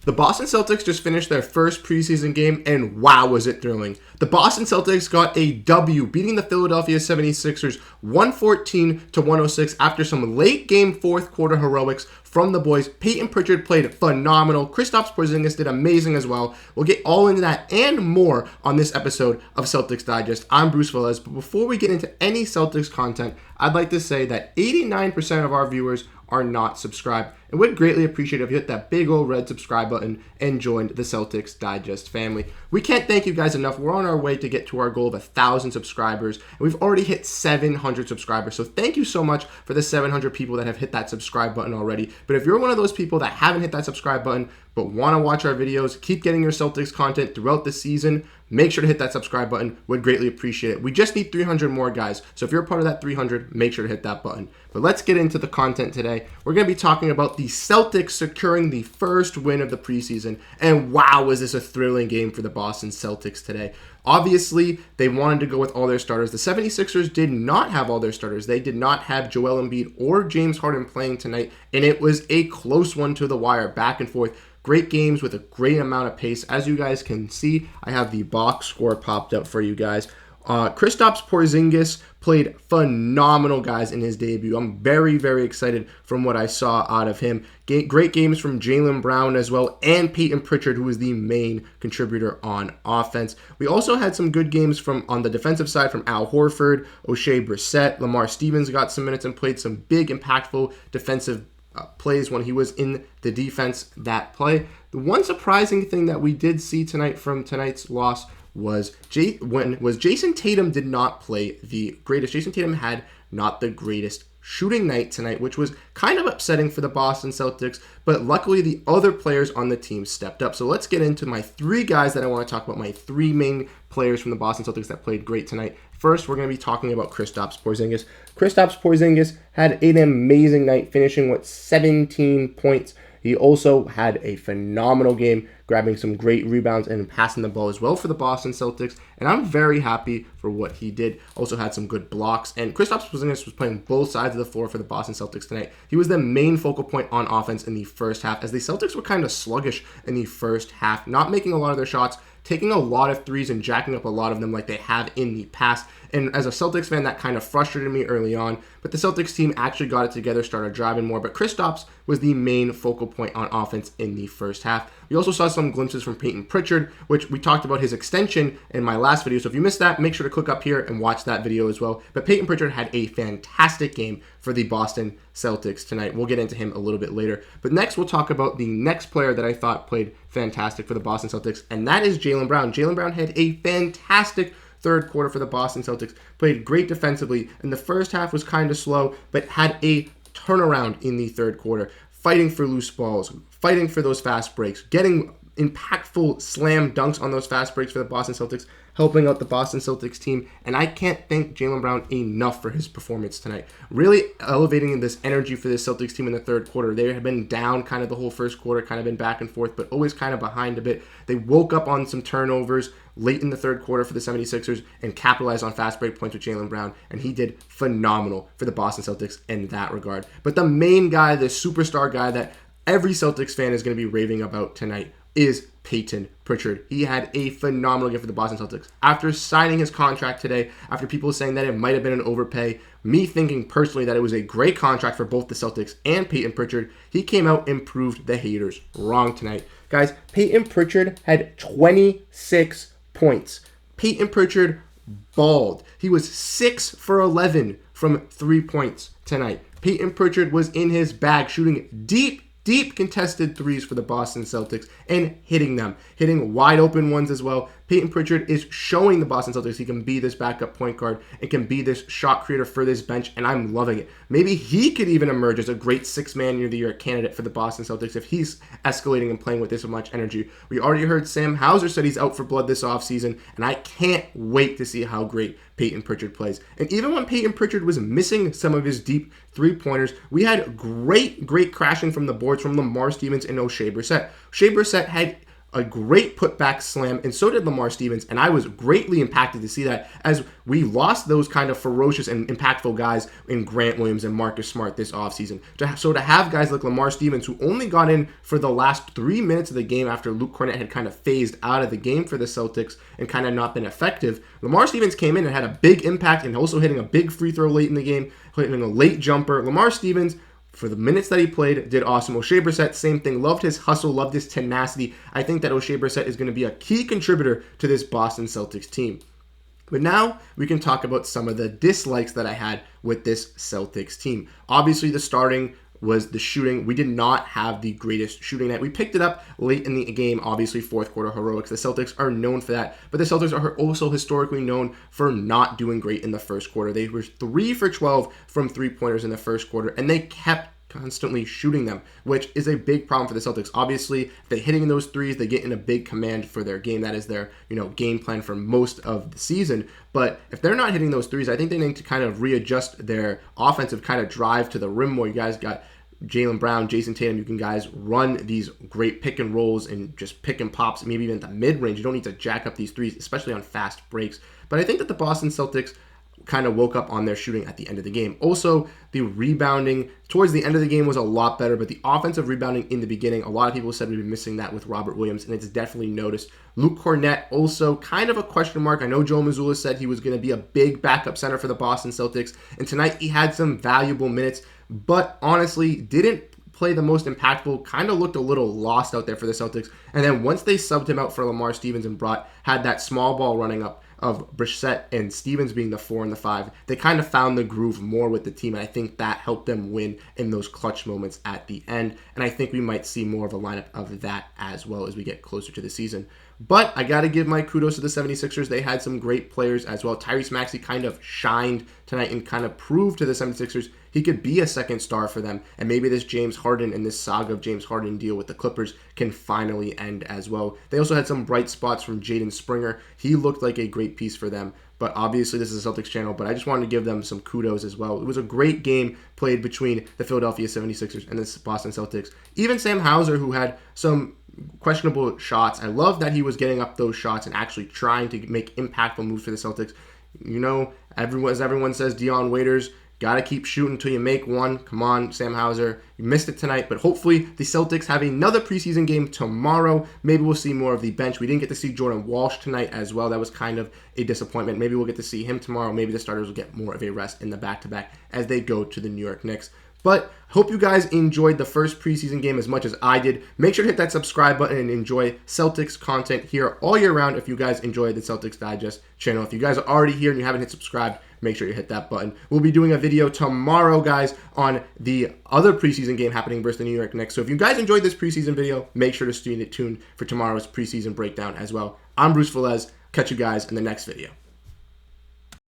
The Boston Celtics just finished their first preseason game, and wow, was it thrilling. The Boston Celtics got a W, beating the Philadelphia 76ers 114-106 after some late game fourth quarter heroics from the boys. Payton Pritchard played phenomenal. Kristaps Porzingis did amazing as well. We'll get all into that and more on this episode of Celtics Digest. I'm Bruce Veliz, but before we get into any Celtics content, I'd like to say that 89% of our viewers are not subscribed, and would greatly appreciate if you hit that big old red subscribe button and joined the Celtics Digest family. We can't thank you guys enough. We're on our way to get to our goal of 1,000 subscribers, and we've already hit 700 subscribers. So thank you so much for the 700 people that have hit that subscribe button already. But if you're one of those people that haven't hit that subscribe button but want to watch our videos, keep getting your Celtics content throughout the season, make sure to hit that subscribe button. Would greatly appreciate it. We just need 300 more, guys. So if you're a part of that 300, make sure to hit that button. But let's get into the content today. We're going to be talking about the Celtics securing the first win of the preseason. And wow, was this a thrilling game for the Boston Celtics today. Obviously, they wanted to go with all their starters. The 76ers did not have all their starters. They did not have Joel Embiid or James Harden playing tonight. And it was a close one to the wire, back and forth. Great games with a great amount of pace. As you guys can see, I have the box score popped up for you guys. Kristaps Porzingis played phenomenal, guys, in his debut. I'm very, very excited from what I saw out of him. Great games from Jaylen Brown as well, and Payton Pritchard, who was the main contributor on offense. We also had some good games from on the defensive side from Al Horford, Oshae Brissett, Lamar Stevens got some minutes and played some big, impactful defensive plays when he was in the defense that play. The one surprising thing that we did see tonight from tonight's loss was Jayson Tatum did not play the greatest. Jayson Tatum had not the greatest shooting night tonight, which was kind of upsetting for the Boston Celtics, but luckily the other players on the team stepped up. So let's get into my three guys that I want to talk about, my three main players from the Boston Celtics that played great tonight. First, we're going to be talking about Kristaps Porzingis. Kristaps Porzingis had an amazing night, finishing with 17 points. He also had a phenomenal game, grabbing some great rebounds and passing the ball as well for the Boston Celtics, and I'm very happy for what he did. Also had some good blocks, and Kristaps Porzingis was playing both sides of the floor for the Boston Celtics tonight. He was the main focal point on offense in the first half, as the Celtics were kind of sluggish in the first half, not making a lot of their shots, taking a lot of threes and jacking up a lot of them like they have in the past. And as a Celtics fan, that kind of frustrated me early on. But the Celtics team actually got it together, started driving more. But Kristaps was the main focal point on offense in the first half. We also saw some glimpses from Payton Pritchard, which we talked about his extension in my last video. So if you missed that, make sure to click up here and watch that video as well. But Payton Pritchard had a fantastic game for the Boston Celtics tonight. We'll get into him a little bit later. But next, we'll talk about the next player that I thought played fantastic for the Boston Celtics, and that is Jaylen Brown. Jaylen Brown had a fantastic third quarter for the Boston Celtics, played great defensively, and the first half was kind of slow, but had a turnaround in the third quarter, fighting for loose balls, fighting for those fast breaks, getting impactful slam dunks on those fast breaks for the Boston Celtics, helping out the Boston Celtics team. And I can't thank Jaylen Brown enough for his performance tonight. Really elevating this energy for the Celtics team in the third quarter. They had been down kind of the whole first quarter, kind of been back and forth, but always kind of behind a bit. They woke up on some turnovers late in the third quarter for the 76ers and capitalized on fast break points with Jaylen Brown, and he did phenomenal for the Boston Celtics in that regard. But the main guy, the superstar guy that every Celtics fan is going to be raving about tonight is Payton Pritchard. He had a phenomenal game for the Boston Celtics. After signing his contract today, after people saying that it might have been an overpay, me thinking personally that it was a great contract for both the Celtics and Payton Pritchard, he came out and proved the haters wrong tonight. Guys, Payton Pritchard had 26 points. Payton Pritchard balled. He was 6 for 11 from 3 points tonight. Payton Pritchard was in his bag, shooting deep contested threes for the Boston Celtics and hitting them, hitting wide open ones as well. Payton Pritchard is showing the Boston Celtics he can be this backup point guard and can be this shot creator for this bench, and I'm loving it. Maybe he could even emerge as a great six-man year of the year candidate for the Boston Celtics if he's escalating and playing with this much energy. We already heard Sam Hauser said he's out for blood this offseason, and I can't wait to see how great Payton Pritchard plays. And even when Payton Pritchard was missing some of his deep three-pointers, we had great crashing from the boards from Lamar Stevens and Oshae Brissett. Oshae Brissett had a great putback slam, and so did Lamar Stevens, and I was greatly impacted to see that as we lost those kind of ferocious and impactful guys in Grant Williams and Marcus Smart this offseason. So to have guys like Lamar Stevens, who only got in for the last 3 minutes of the game after Luke Kornet had kind of phased out of the game for the Celtics and kind of not been effective, Lamar Stevens came in and had a big impact and also hitting a big free throw late in the game, hitting a late jumper. Lamar Stevens, for the minutes that he played, did awesome. Oshae Brissett, same thing. Loved his hustle, loved his tenacity. I think that Oshae Brissett is going to be a key contributor to this Boston Celtics team. But now we can talk about some of the dislikes that I had with this Celtics team. Obviously, the starting was the shooting. We did not have the greatest shooting night. We picked it up late in the game, obviously fourth quarter heroics. The Celtics are known for that, but the Celtics are also historically known for not doing great in the first quarter. They were 3 for 12 from three-pointers in the first quarter, and they kept constantly shooting them, which is a big problem for the Celtics. Obviously, if they're hitting those threes, they get in a big command for their game. That is their, game plan for most of the season. But if they're not hitting those threes, I think they need to kind of readjust their offensive kind of drive to the rim more. You guys got Jaylen Brown, Jayson, Tatum, you can guys run these great pick and rolls and just pick and pops, maybe even at the mid-range. You don't need to jack up these threes, especially on fast breaks. But I think that the Boston Celtics kind of woke up on their shooting at the end of the game. Also, the rebounding towards the end of the game was a lot better, but the offensive rebounding in the beginning, a lot of people said we've been missing that with Robert Williams, and it's definitely noticed. Luke Kornet, also kind of a question mark. I know Joe Mazzulla said he was going to be a big backup center for the Boston Celtics, and tonight he had some valuable minutes, but honestly didn't play the most impactful, kind of looked a little lost out there for the Celtics. And then once they subbed him out for Lamar Stevens and had that small ball running up of Brissett and Stevens being the 4 and the 5, they kind of found the groove more with the team, and I think that helped them win in those clutch moments at the end. And I think we might see more of a lineup of that as well as we get closer to the season. But I got to give my kudos to the 76ers. They had some great players as well. Tyrese Maxey kind of shined tonight and kind of proved to the 76ers he could be a second star for them. And maybe this James Harden and this saga of James Harden deal with the Clippers can finally end as well. They also had some bright spots from Jaden Springer. He looked like a great piece for them. But obviously this is a Celtics channel, but I just wanted to give them some kudos as well. It was a great game played between the Philadelphia 76ers and the Boston Celtics. Even Sam Hauser, who had some questionable shots, I love that he was getting up those shots and actually trying to make impactful moves for the Celtics. Everyone says, Dion Waiters, got to keep shooting until you make one. Come on, Sam Hauser. You missed it tonight, but hopefully the Celtics have another preseason game tomorrow. Maybe we'll see more of the bench. We didn't get to see Jordan Walsh tonight as well. That was kind of a disappointment. Maybe we'll get to see him tomorrow. Maybe the starters will get more of a rest in the back-to-back as they go to the New York Knicks. But hope you guys enjoyed the first preseason game as much as I did. Make sure to hit that subscribe button and enjoy Celtics content here all year round if you guys enjoy the Celtics Digest channel. If you guys are already here and you haven't hit subscribe, make sure you hit that button. We'll be doing a video tomorrow, guys, on the other preseason game happening versus the New York Knicks. So if you guys enjoyed this preseason video, make sure to stay tuned for tomorrow's preseason breakdown as well. I'm Bruce Veliz. Catch you guys in the next video.